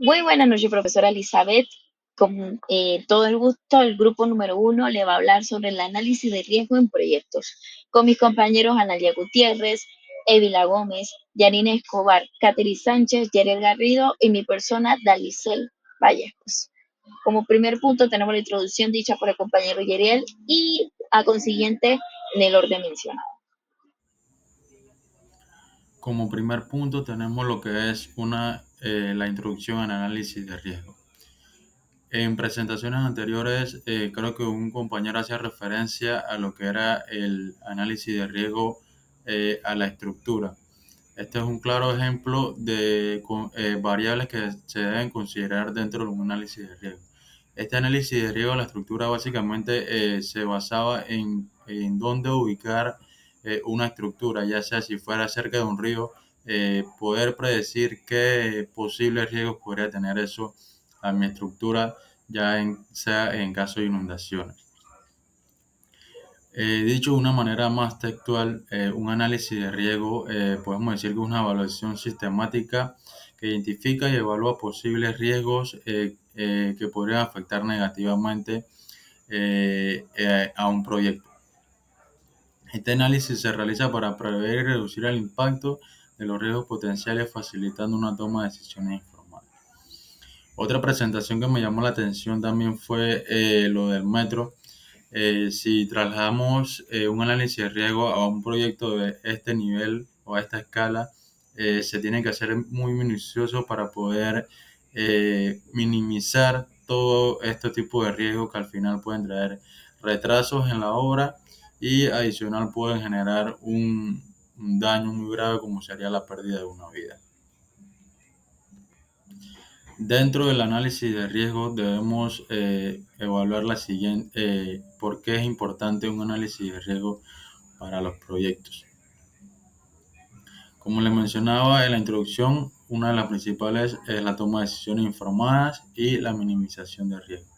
Muy buenas noches, profesora Elizabeth. Con todo el gusto, el grupo número uno le va a hablar sobre el análisis de riesgo en proyectos. Con mis compañeros Analia Gutiérrez, Evila Gómez, Yanina Escobar, Catherine Sánchez, Yerel Garrido y mi persona, Dalicel Vallejos. Como primer punto tenemos la introducción dicha por el compañero Yerel y a consiguiente en el orden mencionado. Como primer punto tenemos lo que es la introducción al análisis de riesgo. En presentaciones anteriores, creo que un compañero hacía referencia a lo que era el análisis de riesgo a la estructura. Este es un claro ejemplo de variables que se deben considerar dentro de un análisis de riesgo. Este análisis de riesgo a la estructura básicamente se basaba en dónde ubicar una estructura, ya sea si fuera cerca de un río, poder predecir qué posibles riesgos podría tener eso a mi estructura, sea en caso de inundaciones. Dicho de una manera más textual, un análisis de riesgo podemos decir que es una evaluación sistemática que identifica y evalúa posibles riesgos que podrían afectar negativamente a un proyecto. Este análisis se realiza para prever y reducir el impacto de los riesgos potenciales, facilitando una toma de decisiones informadas. Otra presentación que me llamó la atención también fue lo del metro. Si trasladamos un análisis de riesgo a un proyecto de este nivel o a esta escala, se tiene que hacer muy minucioso para poder minimizar todo este tipo de riesgos que al final pueden traer retrasos en la obra y adicional pueden generar un daño muy grave como sería la pérdida de una vida. Dentro del análisis de riesgo debemos evaluar la siguiente, por qué es importante un análisis de riesgo para los proyectos. Como les mencionaba en la introducción, una de las principales es la toma de decisiones informadas y la minimización de riesgo.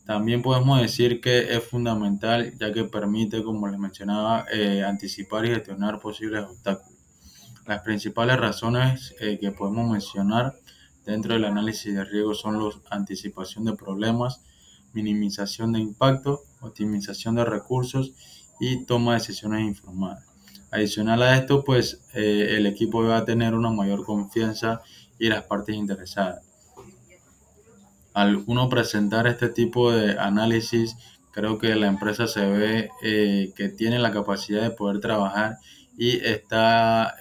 También podemos decir que es fundamental ya que permite, como les mencionaba, anticipar y gestionar posibles obstáculos. Las principales razones que podemos mencionar dentro del análisis de riesgo son la anticipación de problemas, minimización de impacto, optimización de recursos y toma de decisiones informadas. Adicional a esto, pues el equipo va a tener una mayor confianza y las partes interesadas. Al uno presentar este tipo de análisis, creo que la empresa se ve que tiene la capacidad de poder trabajar y está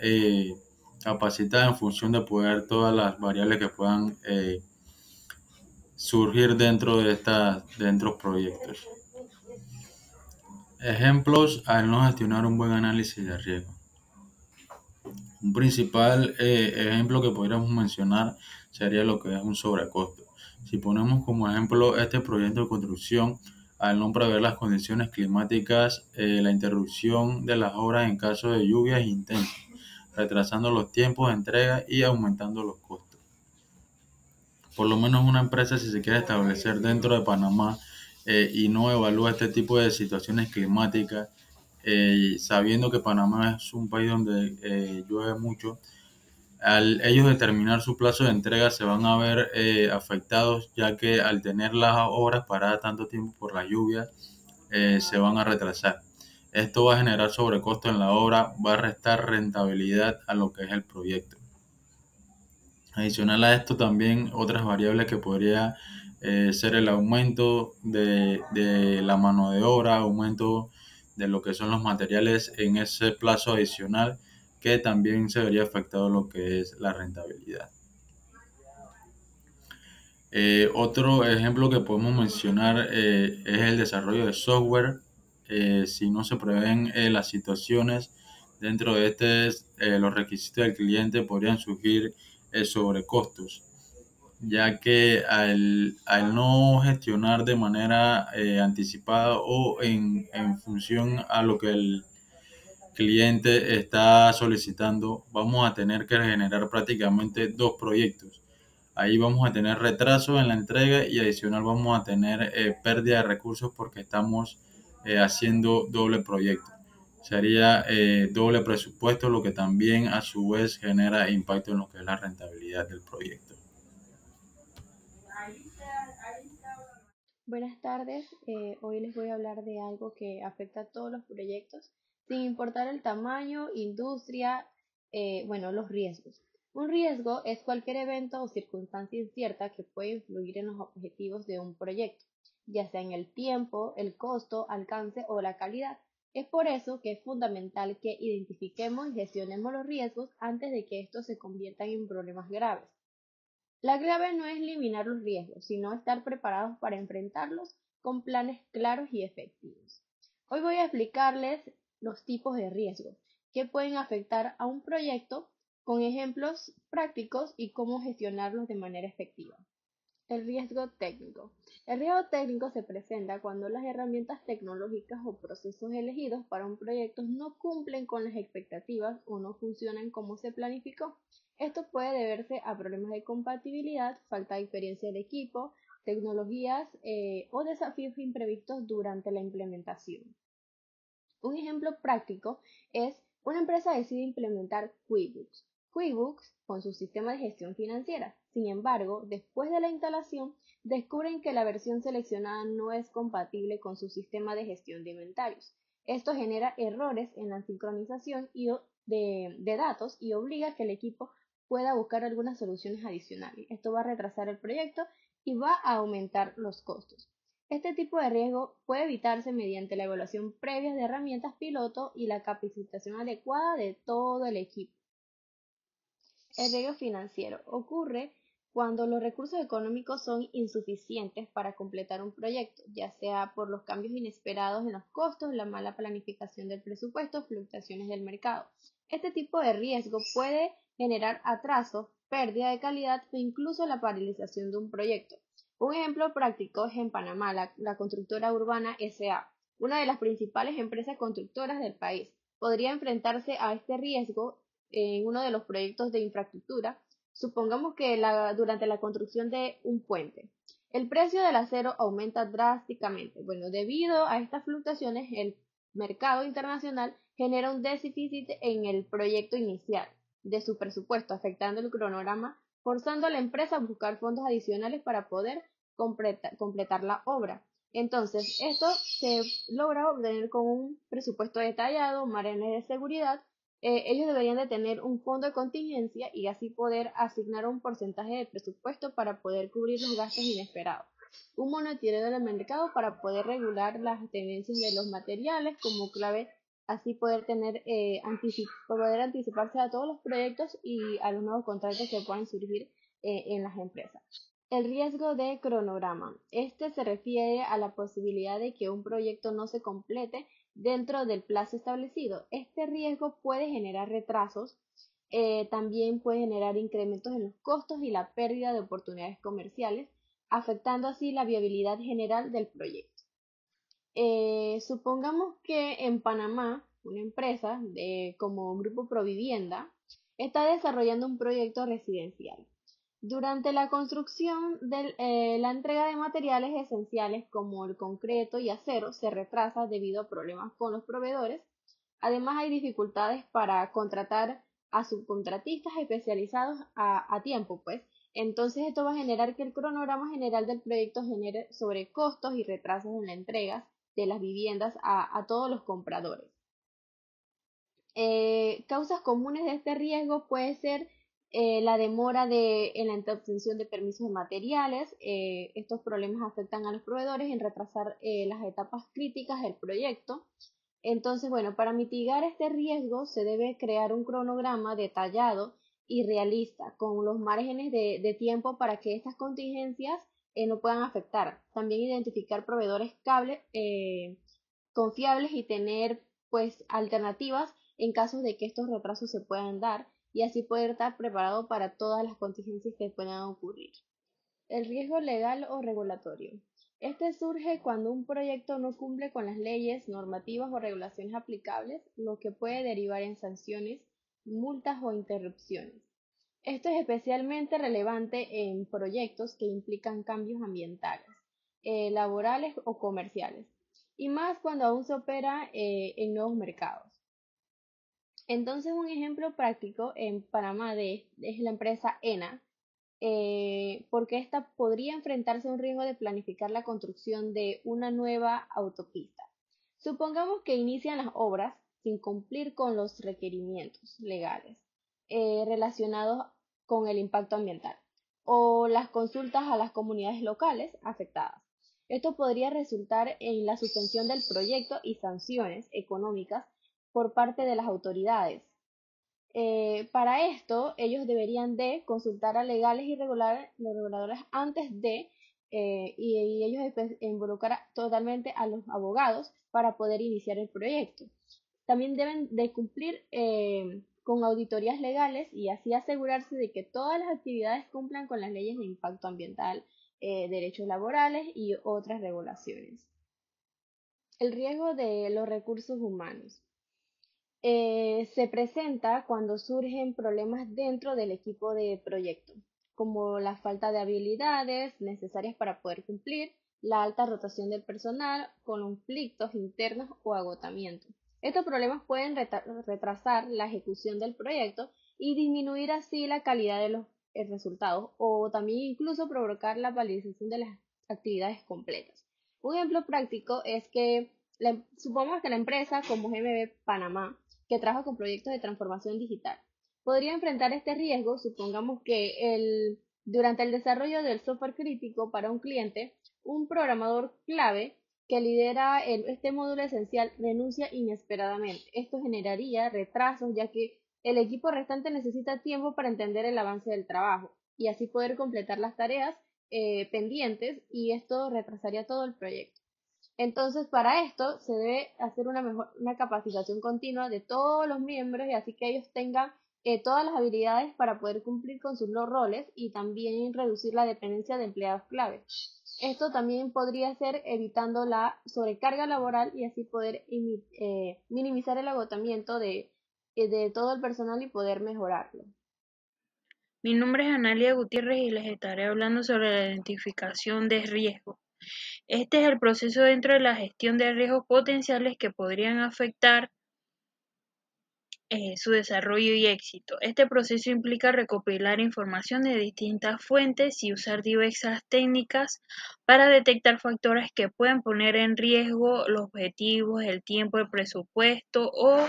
capacitada en función de poder todas las variables que puedan surgir dentro de proyectos. Ejemplos al no gestionar un buen análisis de riesgo. Un principal ejemplo que podríamos mencionar sería lo que es un sobrecosto. Si ponemos como ejemplo este proyecto de construcción, al no prever las condiciones climáticas, la interrupción de las obras en caso de lluvias intensas, retrasando los tiempos de entrega y aumentando los costos. Por lo menos una empresa, si se quiere establecer dentro de Panamá y no evalúa este tipo de situaciones climáticas, sabiendo que Panamá es un país donde llueve mucho, al ellos determinar su plazo de entrega se van a ver afectados, ya que al tener las obras paradas tanto tiempo por la lluvia, se van a retrasar. Esto va a generar sobrecosto en la obra, va a restar rentabilidad a lo que es el proyecto. Adicional a esto también otras variables que podría ser el aumento de la mano de obra, aumento de lo que son los materiales en ese plazo adicional, que también se vería afectado lo que es la rentabilidad. Otro ejemplo que podemos mencionar es el desarrollo de software. Si no se prevén las situaciones dentro de los requisitos del cliente podrían surgir sobrecostos, ya que al no gestionar de manera anticipada o en función a lo que el cliente está solicitando, vamos a tener que generar prácticamente dos proyectos. Ahí vamos a tener retraso en la entrega y adicional vamos a tener pérdida de recursos porque estamos haciendo doble proyecto. Sería doble presupuesto, lo que también a su vez genera impacto en lo que es la rentabilidad del proyecto. Buenas tardes, hoy les voy a hablar de algo que afecta a todos los proyectos, sin importar el tamaño, industria, los riesgos. Un riesgo es cualquier evento o circunstancia incierta que puede influir en los objetivos de un proyecto, ya sea en el tiempo, el costo, alcance o la calidad. Es por eso que es fundamental que identifiquemos y gestionemos los riesgos antes de que estos se conviertan en problemas graves. La clave no es eliminar los riesgos, sino estar preparados para enfrentarlos con planes claros y efectivos. Hoy voy a explicarles los tipos de riesgos que pueden afectar a un proyecto con ejemplos prácticos y cómo gestionarlos de manera efectiva. El riesgo técnico. El riesgo técnico se presenta cuando las herramientas tecnológicas o procesos elegidos para un proyecto no cumplen con las expectativas o no funcionan como se planificó. Esto puede deberse a problemas de compatibilidad, falta de experiencia del equipo, tecnologías o desafíos imprevistos durante la implementación. Un ejemplo práctico es una empresa decide implementar QuickBooks. QuickBooks con su sistema de gestión financiera. Sin embargo, después de la instalación, descubren que la versión seleccionada no es compatible con su sistema de gestión de inventarios. Esto genera errores en la sincronización de datos y obliga a que el equipo pueda buscar algunas soluciones adicionales. Esto va a retrasar el proyecto y va a aumentar los costos. Este tipo de riesgo puede evitarse mediante la evaluación previa de herramientas piloto y la capacitación adecuada de todo el equipo. El riesgo financiero ocurre cuando los recursos económicos son insuficientes para completar un proyecto, ya sea por los cambios inesperados en los costos, la mala planificación del presupuesto, fluctuaciones del mercado. Este tipo de riesgo puede generar atrasos, pérdida de calidad o incluso la paralización de un proyecto. Un ejemplo práctico es en Panamá, la constructora Urbana S.A., una de las principales empresas constructoras del país. Podría enfrentarse a este riesgo en uno de los proyectos de infraestructura, supongamos que durante la construcción de un puente, el precio del acero aumenta drásticamente. Bueno, debido a estas fluctuaciones, el mercado internacional genera un déficit en el proyecto inicial de su presupuesto, afectando el cronograma, forzando a la empresa a buscar fondos adicionales para poder completar la obra. Entonces, esto se logra obtener con un presupuesto detallado, márgenes de seguridad. Ellos deberían de tener un fondo de contingencia y así poder asignar un porcentaje de presupuesto para poder cubrir los gastos inesperados. Un monitoreo del mercado para poder regular las tendencias de los materiales como clave, así poder anticiparse a todos los proyectos y a los nuevos contratos que puedan surgir en las empresas. El riesgo de cronograma. Este se refiere a la posibilidad de que un proyecto no se complete dentro del plazo establecido. Este riesgo puede generar retrasos, también puede generar incrementos en los costos y la pérdida de oportunidades comerciales, afectando así la viabilidad general del proyecto. Supongamos que en Panamá, una empresa como Grupo Provivienda está desarrollando un proyecto residencial. Durante la construcción la entrega de materiales esenciales como el concreto y acero se retrasa debido a problemas con los proveedores. Además, hay dificultades para contratar a subcontratistas especializados a tiempo, pues. Entonces, esto va a generar que el cronograma general del proyecto genere sobrecostos y retrasos en la entrega de las viviendas a todos los compradores. Causas comunes de este riesgo puede ser la demora en la obtención de permisos de materiales. Estos problemas afectan a los proveedores en retrasar las etapas críticas del proyecto. Entonces, bueno, para mitigar este riesgo se debe crear un cronograma detallado y realista con los márgenes de tiempo para que estas contingencias no puedan afectar. También identificar proveedores confiables y tener pues alternativas en caso de que estos retrasos se puedan dar y así poder estar preparado para todas las contingencias que puedan ocurrir. El riesgo legal o regulatorio. Este surge cuando un proyecto no cumple con las leyes, normativas o regulaciones aplicables, lo que puede derivar en sanciones, multas o interrupciones. Esto es especialmente relevante en proyectos que implican cambios ambientales, laborales o comerciales, y más cuando aún se opera en nuevos mercados. Entonces, un ejemplo práctico en Panamá es la empresa ENA. porque ésta podría enfrentarse a un riesgo de planificar la construcción de una nueva autopista. Supongamos que inician las obras sin cumplir con los requerimientos legales relacionados con el impacto ambiental o las consultas a las comunidades locales afectadas. Esto podría resultar en la suspensión del proyecto y sanciones económicas por parte de las autoridades. Para esto, ellos deberían de consultar a legales y los reguladores antes de, y ellos involucrar totalmente a los abogados para poder iniciar el proyecto. También deben de cumplir con auditorías legales y así asegurarse de que todas las actividades cumplan con las leyes de impacto ambiental, derechos laborales y otras regulaciones. El riesgo de los recursos humanos. Se presenta cuando surgen problemas dentro del equipo de proyecto, como la falta de habilidades necesarias para poder cumplir, la alta rotación del personal, conflictos internos o agotamiento. Estos problemas pueden retrasar la ejecución del proyecto y disminuir así la calidad de los resultados o también incluso provocar la paralización de las actividades completas. Un ejemplo práctico es que supongamos que la empresa como GMB Panamá que trabaja con proyectos de transformación digital. Podría enfrentar este riesgo, supongamos que durante el desarrollo del software crítico para un cliente, un programador clave que lidera este módulo esencial renuncia inesperadamente. Esto generaría retrasos ya que el equipo restante necesita tiempo para entender el avance del trabajo y así poder completar las tareas pendientes y esto retrasaría todo el proyecto. Entonces, para esto se debe hacer una capacitación continua de todos los miembros y así que ellos tengan todas las habilidades para poder cumplir con sus roles y también reducir la dependencia de empleados clave. Esto también podría ser evitando la sobrecarga laboral y así poder minimizar el agotamiento de todo el personal y poder mejorarlo. Mi nombre es Analia Gutiérrez y les estaré hablando sobre la identificación de riesgos. Este es el proceso dentro de la gestión de riesgos potenciales que podrían afectar su desarrollo y éxito. Este proceso implica recopilar información de distintas fuentes y usar diversas técnicas para detectar factores que pueden poner en riesgo los objetivos, el tiempo, el presupuesto o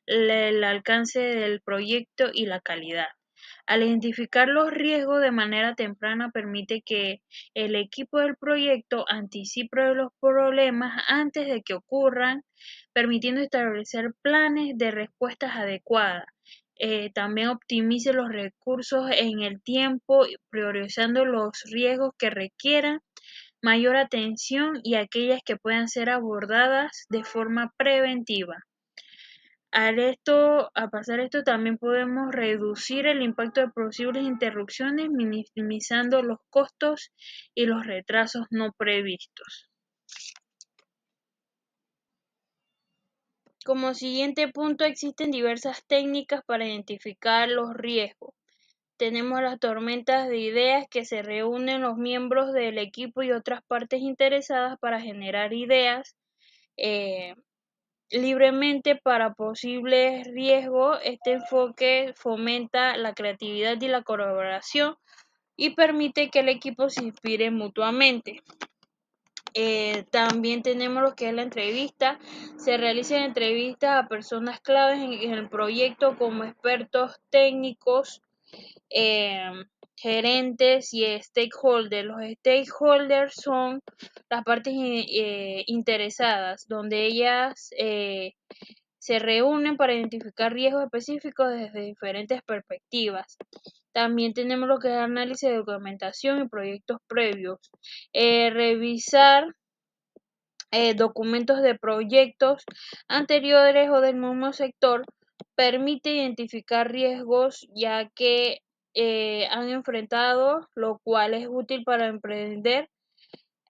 el alcance del proyecto y la calidad. Al identificar los riesgos de manera temprana permite que el equipo del proyecto anticipe los problemas antes de que ocurran, permitiendo establecer planes de respuestas adecuadas. También optimice los recursos en el tiempo, priorizando los riesgos que requieran mayor atención y aquellas que puedan ser abordadas de forma preventiva. A pasar esto, también podemos reducir el impacto de posibles interrupciones, minimizando los costos y los retrasos no previstos. Como siguiente punto, existen diversas técnicas para identificar los riesgos. Tenemos las tormentas de ideas que se reúnen los miembros del equipo y otras partes interesadas para generar ideas libremente para posibles riesgos. Este enfoque fomenta la creatividad y la colaboración y permite que el equipo se inspire mutuamente. También tenemos lo que es la entrevista. Se realizan entrevistas a personas claves en el proyecto como expertos técnicos, gerentes y stakeholders. Los stakeholders son las partes interesadas, donde ellas se reúnen para identificar riesgos específicos desde diferentes perspectivas. También tenemos lo que es análisis de documentación y proyectos previos. Revisar documentos de proyectos anteriores o del mismo sector permite identificar riesgos ya que han enfrentado, lo cual es útil para emprender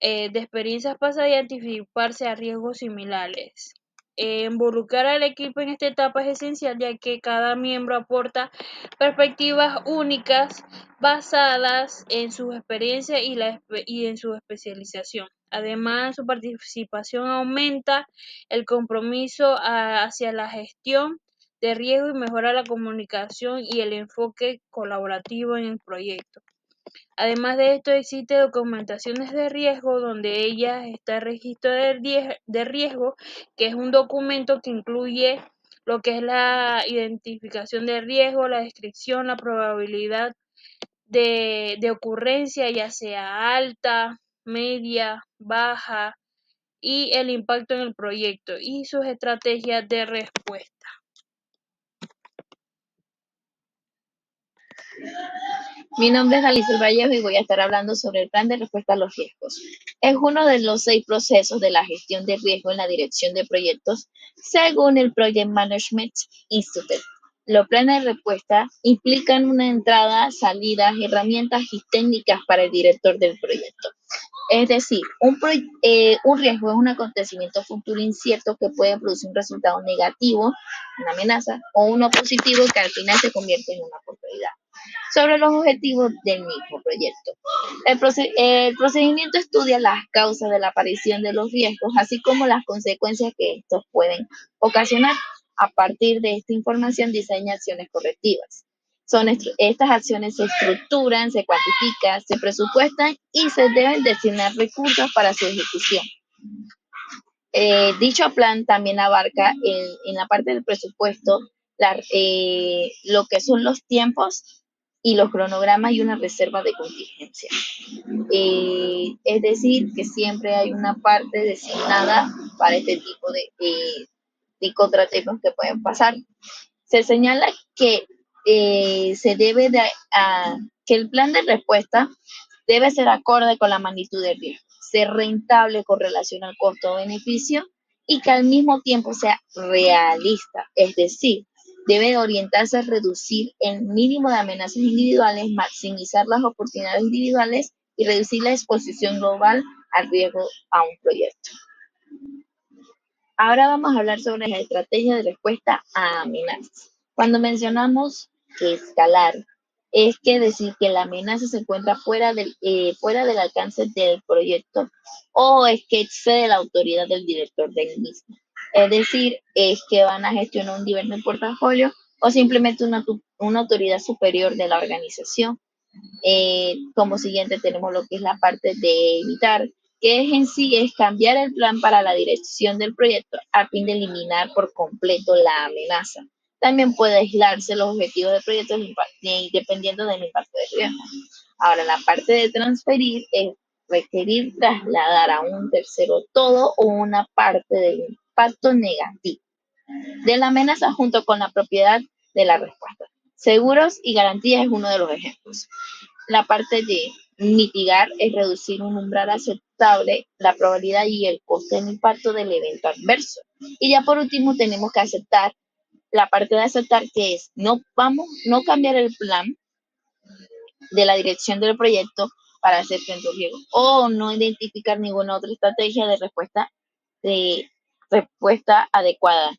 de experiencias pasadas y anticiparse a riesgos similares. Involucrar al equipo en esta etapa es esencial ya que cada miembro aporta perspectivas únicas basadas en su experiencia y en su especialización. Además, su participación aumenta el compromiso hacia la gestión de riesgo y mejora la comunicación y el enfoque colaborativo en el proyecto. Además de esto, existe documentaciones de riesgo, donde ellas está el registro de riesgo, que es un documento que incluye lo que es la identificación de riesgo, la descripción, la probabilidad de ocurrencia, ya sea alta, media, baja, y el impacto en el proyecto y sus estrategias de respuesta. Mi nombre es Alicia Vallejo y voy a estar hablando sobre el plan de respuesta a los riesgos. Es uno de los 6 procesos de la gestión de riesgo en la dirección de proyectos, según el Project Management Institute. Los planes de respuesta implican una entrada, salidas, herramientas y técnicas para el director del proyecto. Es decir, un riesgo es un acontecimiento futuro incierto que puede producir un resultado negativo, una amenaza, o uno positivo que al final se convierte en una oportunidad. Sobre los objetivos del mismo proyecto. El procedimiento estudia las causas de la aparición de los riesgos, así como las consecuencias que estos pueden ocasionar. A partir de esta información diseña acciones correctivas. Estas acciones se estructuran, se cuantifican, se presupuestan y se deben destinar recursos para su ejecución. Dicho plan también abarca en la parte del presupuesto lo que son los tiempos y los cronogramas y una reserva de contingencia. Es decir, que siempre hay una parte designada para este tipo de contratiempos que pueden pasar. Se señala que que el plan de respuesta debe ser acorde con la magnitud del riesgo, ser rentable con relación al costo-beneficio y que al mismo tiempo sea realista, es decir, debe orientarse a reducir el mínimo de amenazas individuales, maximizar las oportunidades individuales y reducir la exposición global al riesgo a un proyecto. Ahora vamos a hablar sobre las estrategias de respuesta a amenazas. Cuando mencionamos que escalar, es que decir que la amenaza se encuentra fuera del alcance del proyecto o es que excede la autoridad del director del mismo. Es decir, es que van a gestionar un nivel de portafolio o simplemente una autoridad superior de la organización. Como siguiente tenemos lo que es la parte de evitar, que en sí es cambiar el plan para la dirección del proyecto a fin de eliminar por completo la amenaza. También puede aislarse los objetivos del proyecto dependiendo del impacto del riesgo. Ahora, la parte de transferir es requerir trasladar a un tercero todo o una parte del impacto negativo de la amenaza junto con la propiedad de la respuesta. Seguros y garantías es uno de los ejemplos. La parte de mitigar es reducir un umbral aceptable, la probabilidad y el coste del impacto del evento adverso. Y ya por último tenemos que aceptar, la parte de aceptar que es no cambiar el plan de la dirección del proyecto para hacer frente al riesgo o no identificar ninguna otra estrategia de respuesta adecuada.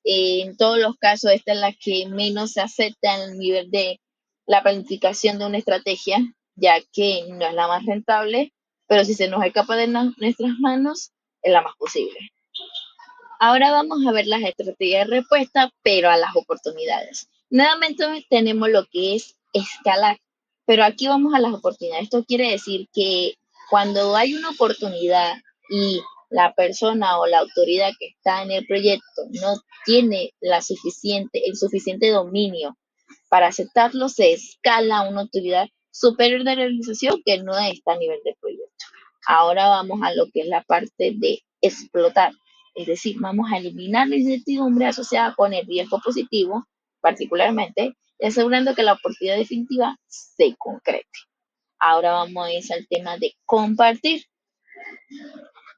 En todos los casos, esta es la que menos se acepta en el nivel de la planificación de una estrategia, ya que no es la más rentable, pero si se nos escapa de nuestras manos, es la más posible. Ahora vamos a ver las estrategias de respuesta, pero a las oportunidades. Nuevamente tenemos lo que es escalar, pero aquí vamos a las oportunidades. Esto quiere decir que cuando hay una oportunidad y la persona o la autoridad que está en el proyecto no tiene el suficiente dominio para aceptarlo, se escala a una autoridad superior de la organización que no está a nivel del proyecto. Ahora vamos a lo que es la parte de explotar, es decir, vamos a eliminar la incertidumbre asociada con el riesgo positivo, particularmente, y asegurando que la oportunidad definitiva se concrete. Ahora vamos al tema de compartir.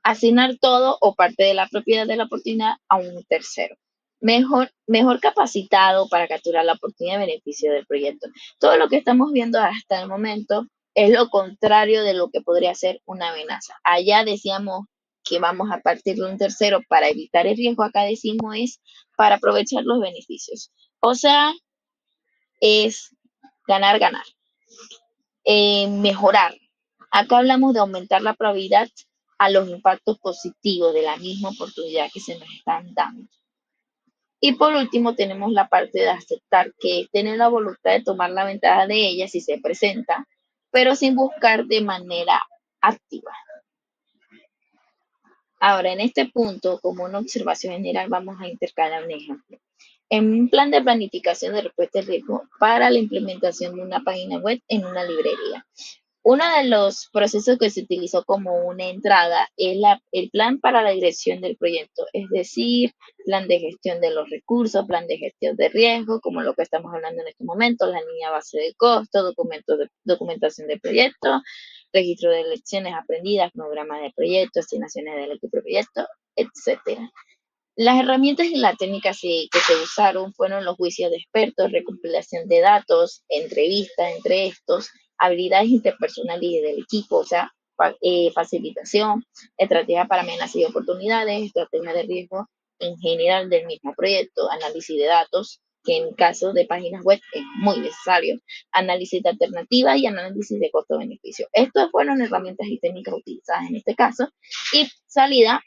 Asignar todo o parte de la propiedad de la oportunidad a un tercero. Mejor capacitado para capturar la oportunidad de beneficio del proyecto. Todo lo que estamos viendo hasta el momento es lo contrario de lo que podría ser una amenaza. Allá decíamos que vamos a partir de un tercero para evitar el riesgo. Acá decimos es para aprovechar los beneficios. O sea, es ganar, ganar. Mejorar. Acá hablamos de aumentar la probabilidad a los impactos positivos de la misma oportunidad que se nos están dando. Y por último tenemos la parte de aceptar, que es tener la voluntad de tomar la ventaja de ella si se presenta, pero sin buscar de manera activa. Ahora, en este punto, como una observación general, vamos a intercalar un ejemplo. En un plan de planificación de respuesta al riesgo para la implementación de una página web en una librería. Uno de los procesos que se utilizó como una entrada es el plan para la dirección del proyecto, es decir, plan de gestión de los recursos, plan de gestión de riesgo, como lo que estamos hablando en este momento, la línea base de costo, documentación de proyecto, registro de lecciones aprendidas, programa de proyecto, asignaciones del equipo de proyecto, etcétera. Las herramientas y las técnicas que se usaron fueron los juicios de expertos, recopilación de datos, entrevistas entre estos, habilidades interpersonales del equipo, o sea, facilitación, estrategia para amenazas y oportunidades, estrategia de riesgo en general del mismo proyecto, análisis de datos, que en caso de páginas web es muy necesario, análisis de alternativas y análisis de costo-beneficio. Estas fueron herramientas y técnicas utilizadas en este caso y salida.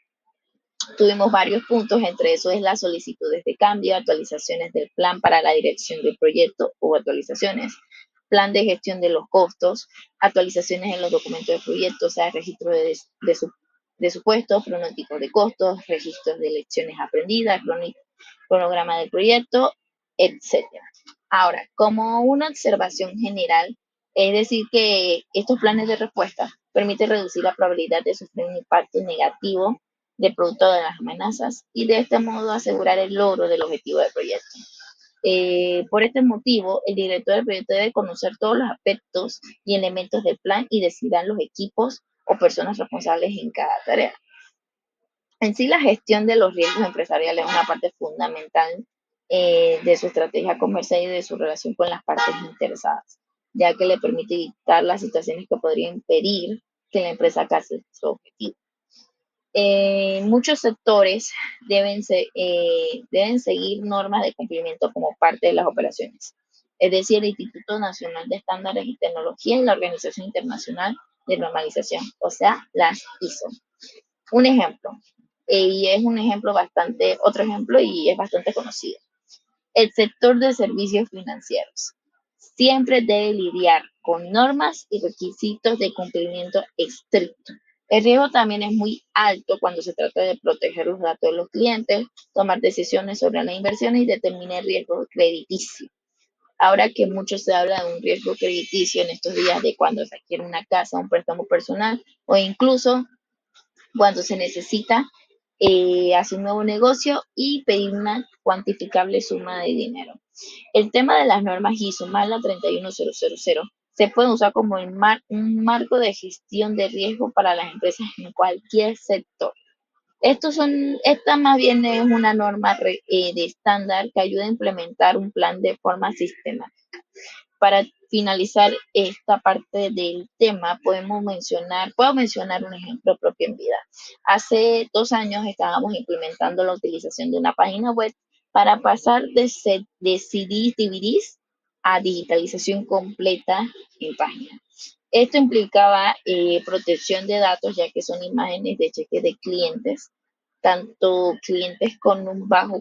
Tuvimos varios puntos, entre eso es las solicitudes de cambio, actualizaciones del plan para la dirección del proyecto o actualizaciones, plan de gestión de los costos, actualizaciones en los documentos de proyecto, o sea, registro de supuestos, pronósticos de costos, registros de lecciones aprendidas, cronograma del proyecto, etcétera. Ahora, como una observación general, es decir que estos planes de respuesta permiten reducir la probabilidad de sufrir un impacto negativo de producto de las amenazas y de este modo asegurar el logro del objetivo del proyecto. Por este motivo, el director del proyecto debe conocer todos los aspectos y elementos del plan y decidir los equipos o personas responsables en cada tarea. En sí, la gestión de los riesgos empresariales es una parte fundamental de su estrategia comercial y de su relación con las partes interesadas, ya que le permite evitar las situaciones que podrían impedir que la empresa alcance su objetivo. Muchos sectores deben seguir normas de cumplimiento como parte de las operaciones. Es decir, el Instituto Nacional de Estándares y Tecnología y la Organización Internacional de Normalización, o sea, las ISO. Un ejemplo, y es un ejemplo otro ejemplo y es bastante conocido. El sector de servicios financieros siempre debe lidiar con normas y requisitos de cumplimiento estricto. El riesgo también es muy alto cuando se trata de proteger los datos de los clientes, tomar decisiones sobre las inversiones y determinar el riesgo crediticio. Ahora que mucho se habla de un riesgo crediticio en estos días de cuando se adquiere una casa, un préstamo personal o incluso cuando se necesita hacer un nuevo negocio y pedir una cuantificable suma de dinero. El tema de las normas ISO más la 31000 se puede usar como un marco de gestión de riesgo para las empresas en cualquier sector. Esta más bien es una norma de estándar que ayuda a implementar un plan de forma sistemática. Para finalizar esta parte del tema, puedo mencionar un ejemplo propio en vida. Hace 2 años estábamos implementando la utilización de una página web para pasar de CDs, DVDs a digitalización completa en página. Esto implicaba protección de datos, ya que son imágenes de cheques de clientes, tanto clientes con un bajo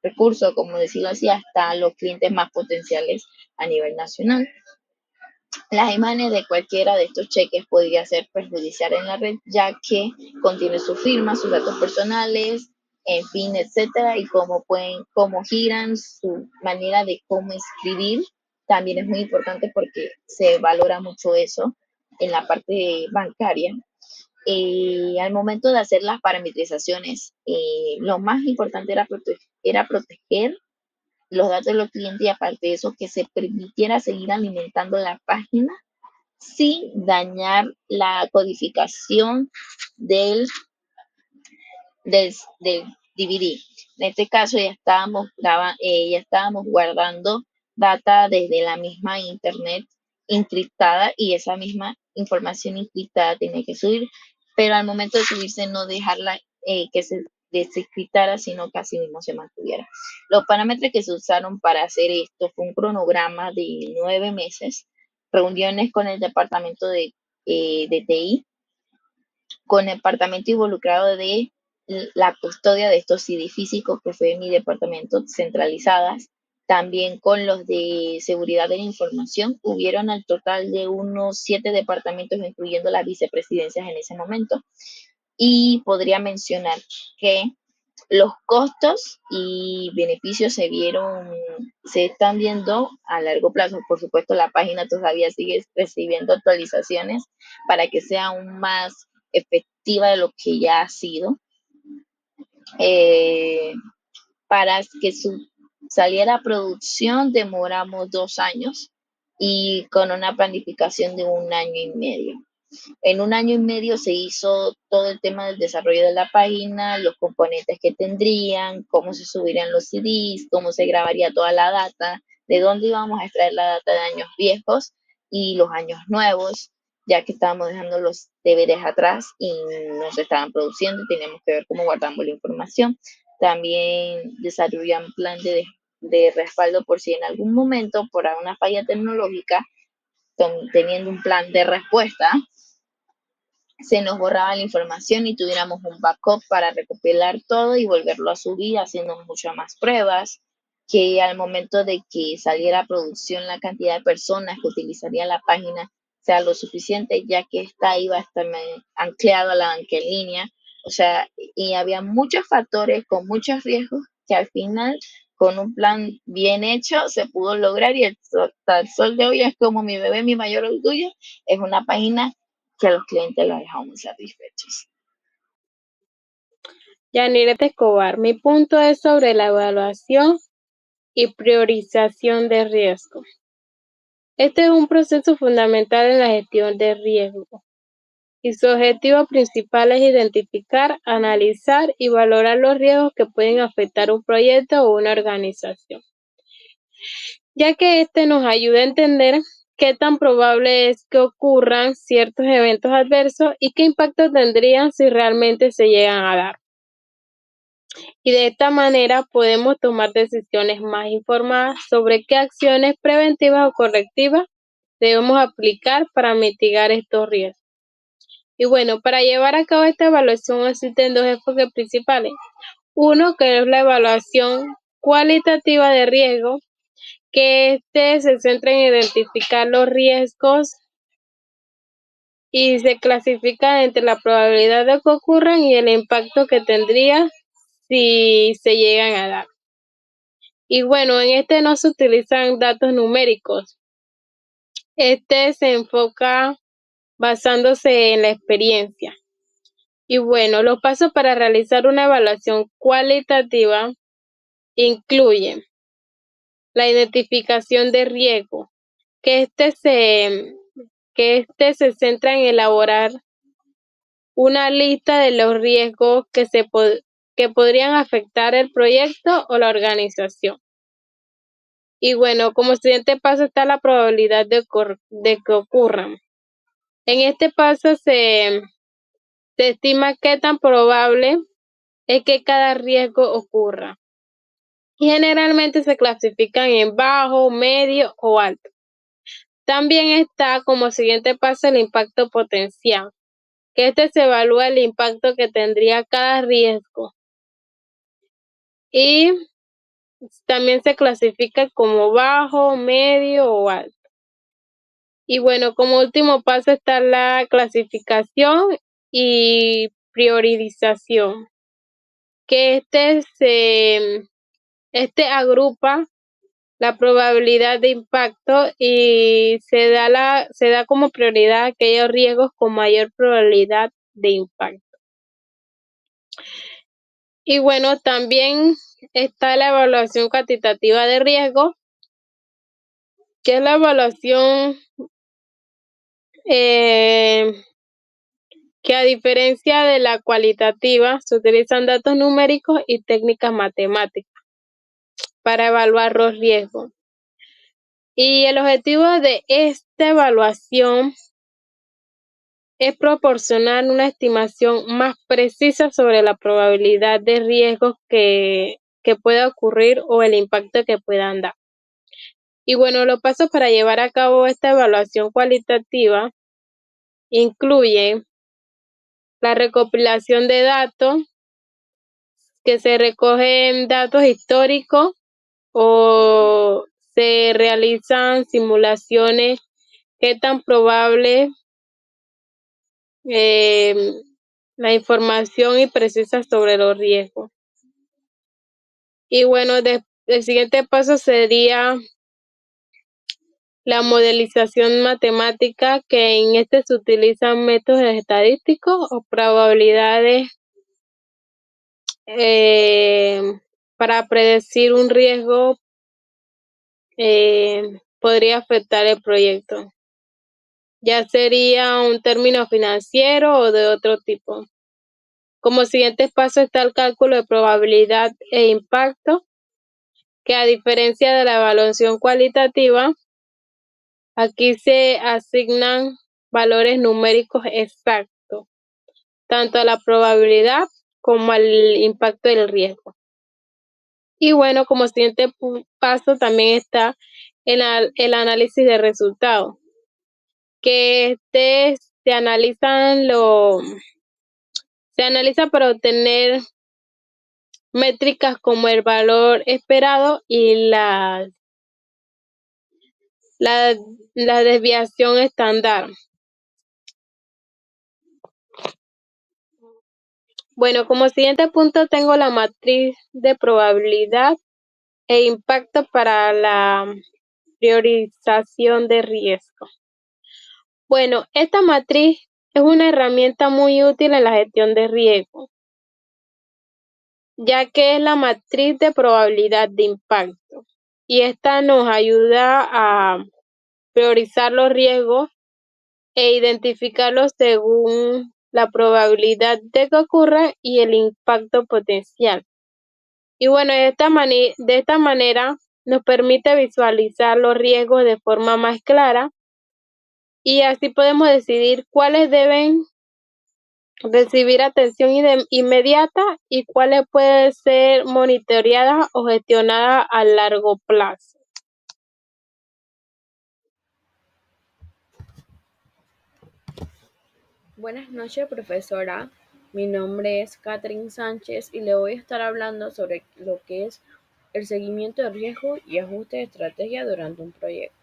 recurso, como decirlo así, hasta los clientes más potenciales a nivel nacional. Las imágenes de cualquiera de estos cheques podría ser perjudicial en la red, ya que contiene su firma, sus datos personales, en fin, etcétera, y cómo giran, su manera de cómo escribir, también es muy importante porque se valora mucho eso en la parte bancaria. Al momento de hacer las parametrizaciones, lo más importante era proteger los datos de los clientes y aparte de eso que se permitiera seguir alimentando la página sin dañar la codificación del DVD. En este caso ya estábamos guardando data desde la misma internet encriptada y esa misma información encriptada tiene que subir, pero al momento de subirse no dejarla que se desencriptara, sino que así mismo se mantuviera. Los parámetros que se usaron para hacer esto fue un cronograma de 9 meses, reuniones con el departamento de TI, con el departamento involucrado de la custodia de estos CD físicos, que fue mi departamento, centralizadas, También con los de seguridad de la información, hubieron al total de unos 7 departamentos, incluyendo las vicepresidencias en ese momento. Y podría mencionar que los costos y beneficios se están viendo a largo plazo. Por supuesto, la página todavía sigue recibiendo actualizaciones para que sea aún más efectiva de lo que ya ha sido. Eh, para que saliera a producción demoramos 2 años y con una planificación de 1 año y medio. En 1 año y medio se hizo todo el tema del desarrollo de la página, los componentes que tendrían, cómo se subirían los CDs, cómo se grabaría toda la data, de dónde íbamos a extraer la data de años viejos y los años nuevos, ya que estábamos dejando los DVDs atrás y no se estaban produciendo y teníamos que ver cómo guardamos la información. También desarrollan un plan de respaldo por si en algún momento, por alguna falla tecnológica, teniendo un plan de respuesta, se nos borraba la información y tuviéramos un backup para recopilar todo y volverlo a subir haciendo muchas más pruebas, que al momento de que saliera a producción la cantidad de personas que utilizaría la página sea lo suficiente, ya que esta iba a estar anclada a la banca en línea. O sea, y había muchos factores con muchos riesgos que al final, con un plan bien hecho, se pudo lograr y hasta el sol de hoy es como mi bebé, mi mayor orgullo. Es una página que a los clientes los dejamos muy satisfechos. Yaniret Escobar, mi punto es sobre la evaluación y priorización de riesgo. Este es un proceso fundamental en la gestión de riesgo y su objetivo principal es identificar, analizar y valorar los riesgos que pueden afectar un proyecto o una organización, ya que este nos ayuda a entender qué tan probable es que ocurran ciertos eventos adversos y qué impacto tendrían si realmente se llegan a dar. Y de esta manera podemos tomar decisiones más informadas sobre qué acciones preventivas o correctivas debemos aplicar para mitigar estos riesgos. Y bueno, para llevar a cabo esta evaluación existen dos enfoques principales. Uno, que es la evaluación cualitativa de riesgo, que se centra en identificar los riesgos y se clasifica entre la probabilidad de que ocurran y el impacto que tendría si se llegan a dar. Y bueno, en este no se utilizan datos numéricos. Este se enfoca basándose en la experiencia. Y bueno, los pasos para realizar una evaluación cualitativa incluyen la identificación de riesgo, que se centra en elaborar una lista de los riesgos que podrían afectar el proyecto o la organización. Y bueno, como siguiente paso está la probabilidad de que ocurran. En este paso se estima qué tan probable es que cada riesgo ocurra. Y generalmente se clasifican en bajo, medio o alto. También está como siguiente paso el impacto potencial, que se evalúa el impacto que tendría cada riesgo. Y también se clasifica como bajo, medio o alto. Y bueno, como último paso está la clasificación y priorización, que este agrupa la probabilidad de impacto y se da como prioridad aquellos riesgos con mayor probabilidad de impacto. Y bueno, también está la evaluación cuantitativa de riesgo, que es la evaluación que a diferencia de la cualitativa, se utilizan datos numéricos y técnicas matemáticas para evaluar los riesgos. Y el objetivo de esta evaluación es proporcionar una estimación más precisa sobre la probabilidad de riesgos que pueda ocurrir o el impacto que puedan dar. Y bueno, los pasos para llevar a cabo esta evaluación cualitativa incluyen la recopilación de datos, que se recogen datos históricos o se realizan simulaciones, qué tan probable la información y precisa sobre los riesgos. Y bueno, el siguiente paso sería la modelización matemática, que en este se utilizan métodos estadísticos o probabilidades para predecir un riesgo podría afectar el proyecto. Ya sería un término financiero o de otro tipo. Como siguiente paso está el cálculo de probabilidad e impacto, que a diferencia de la evaluación cualitativa, aquí se asignan valores numéricos exactos, tanto a la probabilidad como al impacto del riesgo. Y bueno, como siguiente paso también está el análisis de resultados, que se analiza para obtener métricas como el valor esperado y la desviación estándar. Bueno, como siguiente punto tengo la matriz de probabilidad e impacto para la priorización de riesgo. Bueno, esta matriz es una herramienta muy útil en la gestión de riesgo, ya que es la matriz de probabilidad de impacto, y esta nos ayuda a priorizar los riesgos e identificarlos según la probabilidad de que ocurra y el impacto potencial. Y bueno, de esta manera nos permite visualizar los riesgos de forma más clara, y así podemos decidir cuáles deben recibir atención inmediata y cuáles pueden ser monitoreadas o gestionadas a largo plazo. Buenas noches, profesora. Mi nombre es Catherine Sánchez y le voy a estar hablando sobre lo que es el seguimiento de riesgo y ajuste de estrategia durante un proyecto.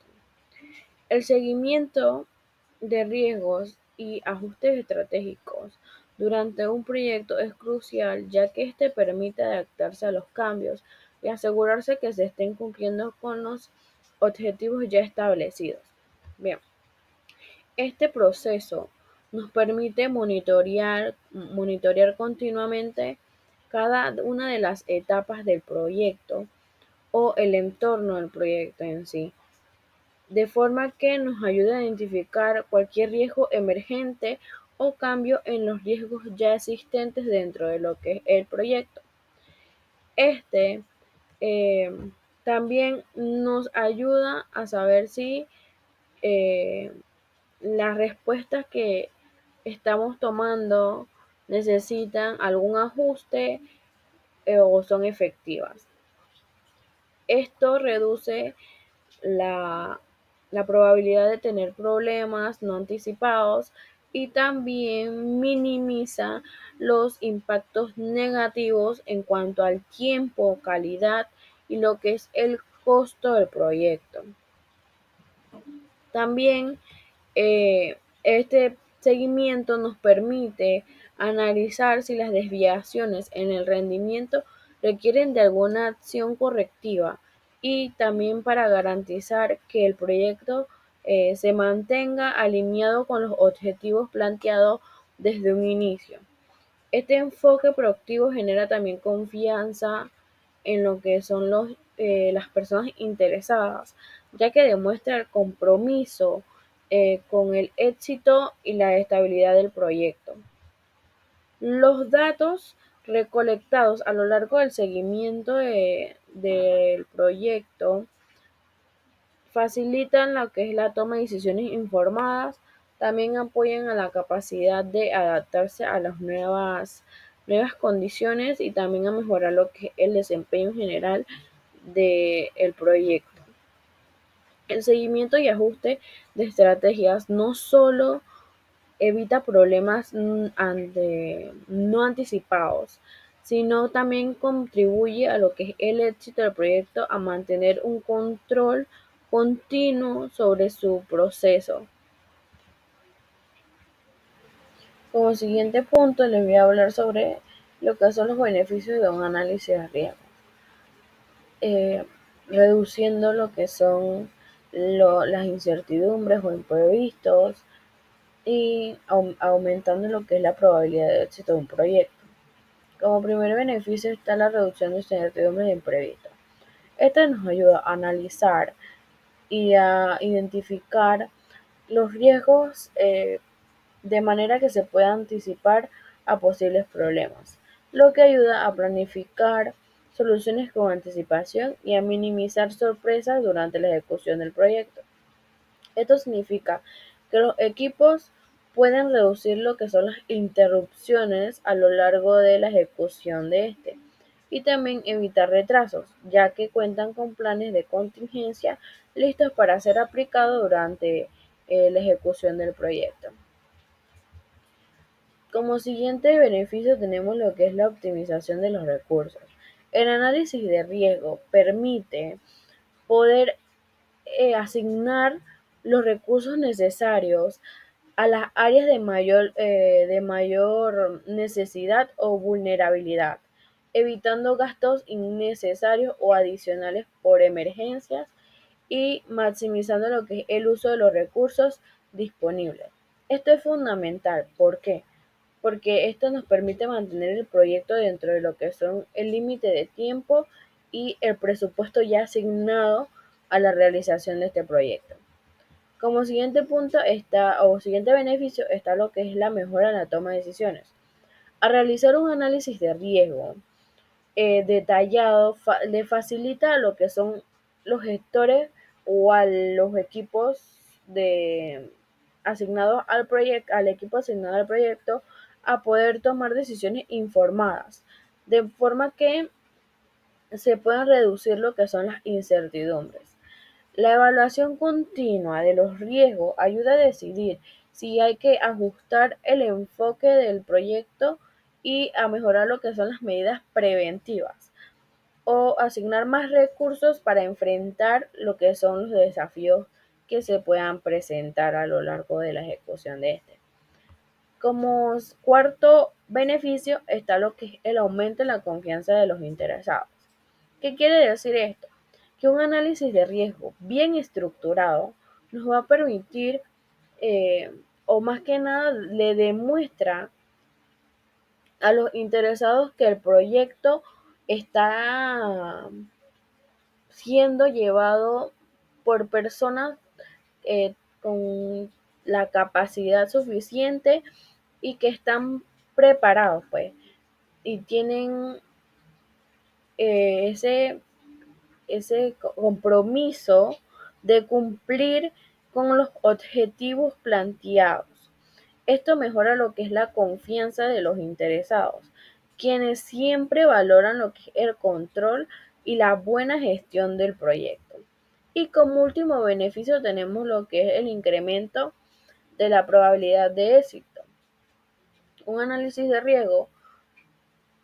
El seguimiento de riesgos y ajustes estratégicos durante un proyecto es crucial, ya que este permite adaptarse a los cambios y asegurarse que se estén cumpliendo con los objetivos ya establecidos. Bien, este proceso nos permite monitorear continuamente cada una de las etapas del proyecto o el entorno del proyecto en sí, de forma que nos ayude a identificar cualquier riesgo emergente o cambio en los riesgos ya existentes dentro de lo que es el proyecto. Este eh, también nos ayuda a saber si eh, las respuestas que estamos tomando necesitan algún ajuste o son efectivas. Esto reduce la, la probabilidad de tener problemas no anticipados y también minimiza los impactos negativos en cuanto al tiempo, calidad y lo que es el costo del proyecto. También este seguimiento nos permite analizar si las desviaciones en el rendimiento requieren de alguna acción correctiva, y también para garantizar que el proyecto se mantenga alineado con los objetivos planteados desde un inicio. Este enfoque proactivo genera también confianza en lo que son las personas interesadas, ya que demuestra el compromiso con el éxito y la estabilidad del proyecto. Los datos recolectados a lo largo del seguimiento del proyecto facilitan lo que es la toma de decisiones informadas, también apoyan a la capacidad de adaptarse a las nuevas condiciones y también a mejorar lo que es el desempeño general del proyecto. El seguimiento y ajuste de estrategias no solo evita problemas no anticipados, sino también contribuye a lo que es el éxito del proyecto, a mantener un control continuo sobre su proceso. Como siguiente punto les voy a hablar sobre lo que son los beneficios de un análisis de riesgo, reduciendo lo que son las incertidumbres o imprevistos y aumentando lo que es la probabilidad de éxito de un proyecto. Como primer beneficio está la reducción de incertidumbres e imprevistos. Esto nos ayuda a analizar y a identificar los riesgos de manera que se pueda anticipar a posibles problemas, lo que ayuda a planificar soluciones con anticipación y a minimizar sorpresas durante la ejecución del proyecto. Esto significa que los equipos pueden reducir lo que son las interrupciones a lo largo de la ejecución de este y también evitar retrasos, ya que cuentan con planes de contingencia listos para ser aplicados durante la ejecución del proyecto. Como siguiente beneficio tenemos lo que es la optimización de los recursos. El análisis de riesgo permite poder asignar los recursos necesarios a las áreas de mayor necesidad o vulnerabilidad, evitando gastos innecesarios o adicionales por emergencias y maximizando lo que es el uso de los recursos disponibles. Esto es fundamental. ¿Por qué? Porque esto nos permite mantener el proyecto dentro de lo que son el límite de tiempo y el presupuesto ya asignado a la realización de este proyecto. Como siguiente punto siguiente beneficio está lo que es la mejora en la toma de decisiones. Al realizar un análisis de riesgo detallado, le facilita a lo que son los gestores o a los equipos asignados al equipo asignado al proyecto a poder tomar decisiones informadas, de forma que se puedan reducir lo que son las incertidumbres. La evaluación continua de los riesgos ayuda a decidir si hay que ajustar el enfoque del proyecto y a mejorar lo que son las medidas preventivas o asignar más recursos para enfrentar lo que son los desafíos que se puedan presentar a lo largo de la ejecución de este. Como cuarto beneficio está lo que es el aumento en la confianza de los interesados. ¿Qué quiere decir esto? Que un análisis de riesgo bien estructurado nos va a permitir, o más que nada, le demuestra a los interesados que el proyecto está siendo llevado por personas con la capacidad suficiente y que están preparados, pues, y tienen ese compromiso de cumplir con los objetivos planteados. Esto mejora lo que es la confianza de los interesados, quienes siempre valoran lo que es el control y la buena gestión del proyecto. Y como último beneficio tenemos lo que es el incremento de la probabilidad de éxito. Un análisis de riesgo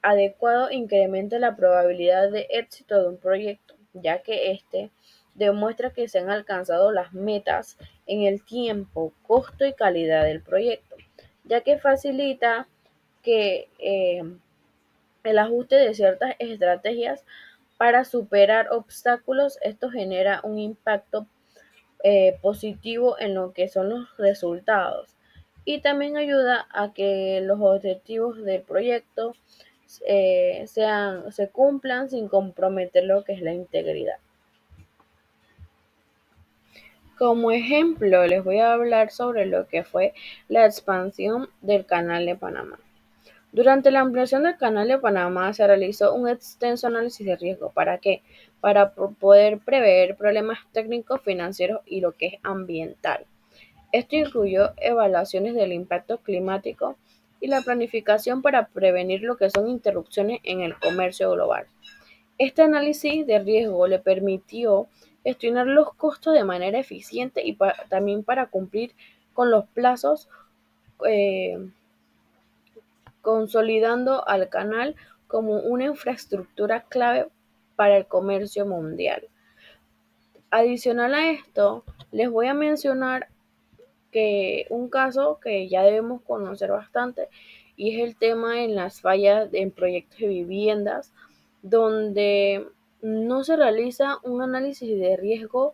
adecuado incrementa la probabilidad de éxito de un proyecto, ya que éste demuestra que se han alcanzado las metas en el tiempo, costo y calidad del proyecto, ya que facilita que el ajuste de ciertas estrategias para superar obstáculos. Esto genera un impacto positivo en lo que son los resultados y también ayuda a que los objetivos del proyecto se cumplan sin comprometer lo que es la integridad. Como ejemplo, les voy a hablar sobre lo que fue la expansión del Canal de Panamá. Durante la ampliación del Canal de Panamá se realizó un extenso análisis de riesgo. ¿Para qué? Para poder prever problemas técnicos, financieros y lo que es ambiental. Esto incluyó evaluaciones del impacto climático y la planificación para prevenir lo que son interrupciones en el comercio global. Este análisis de riesgo le permitió gestionar los costos de manera eficiente y también para cumplir con los plazos, consolidando al canal como una infraestructura clave para el comercio mundial. Adicional a esto, les voy a mencionar que un caso que ya debemos conocer bastante y es el tema en las fallas en proyectos de viviendas donde no se realiza un análisis de riesgo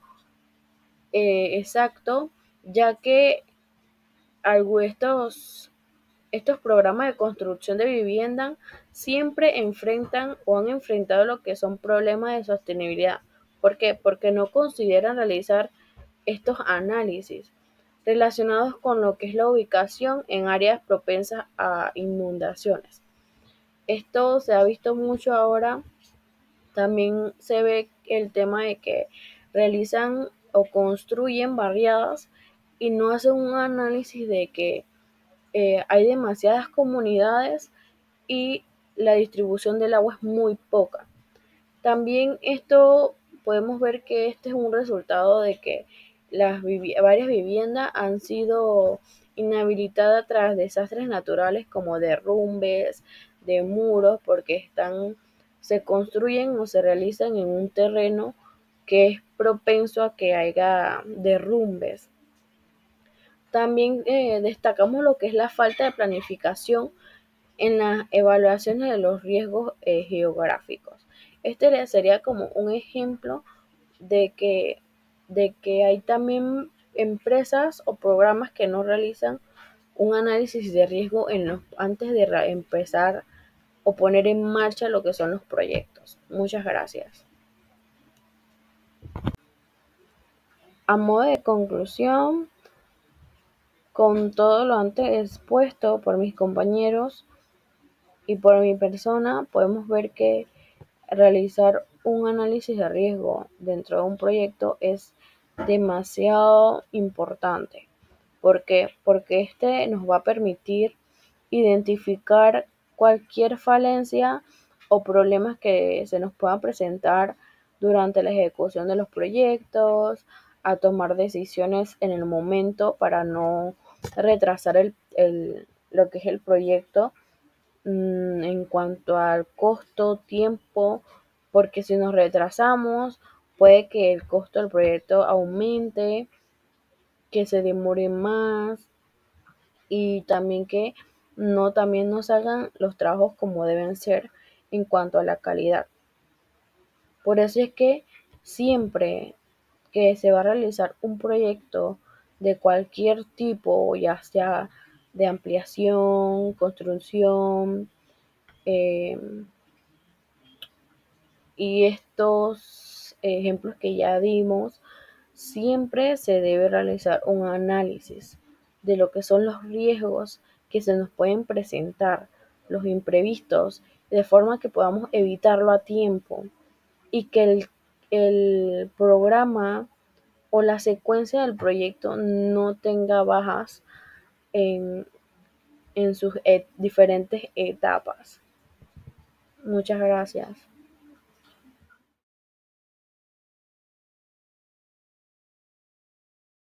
exacto, ya que estos programas de construcción de vivienda siempre enfrentan o han enfrentado lo que son problemas de sostenibilidad. ¿Por qué? Porque no consideran realizar estos análisis relacionados con lo que es la ubicación en áreas propensas a inundaciones. Esto se ha visto mucho ahora. También se ve el tema de que realizan o construyen barriadas y no hacen un análisis de que hay demasiadas comunidades y la distribución del agua es muy poca. También esto podemos ver que este es un resultado de que varias viviendas han sido inhabilitadas tras desastres naturales como derrumbes de muros porque se construyen o se realizan en un terreno que es propenso a que haya derrumbes. También destacamos lo que es la falta de planificación en las evaluaciones de los riesgos geográficos. Este sería como un ejemplo de que hay también empresas o programas que no realizan un análisis de riesgo antes de empezar o poner en marcha lo que son los proyectos. Muchas gracias. A modo de conclusión, con todo lo antes expuesto por mis compañeros y por mi persona, podemos ver que realizar un análisis de riesgo dentro de un proyecto es demasiado importante. ¿Por qué? Porque este nos va a permitir identificar cualquier falencia o problemas que se nos puedan presentar durante la ejecución de los proyectos, a tomar decisiones en el momento para no retrasar lo que es el proyecto en cuanto al costo, tiempo, porque si nos retrasamos, puede que el costo del proyecto aumente, que se demore más y también que también no salgan los trabajos como deben ser en cuanto a la calidad. Por eso es que siempre que se va a realizar un proyecto de cualquier tipo, ya sea de ampliación, construcción, eh, y estos ejemplos que ya dimos, siempre se debe realizar un análisis de lo que son los riesgos que se nos pueden presentar, los imprevistos, de forma que podamos evitarlo a tiempo y que el programa o la secuencia del proyecto no tenga bajas en, en sus diferentes etapas. Muchas gracias.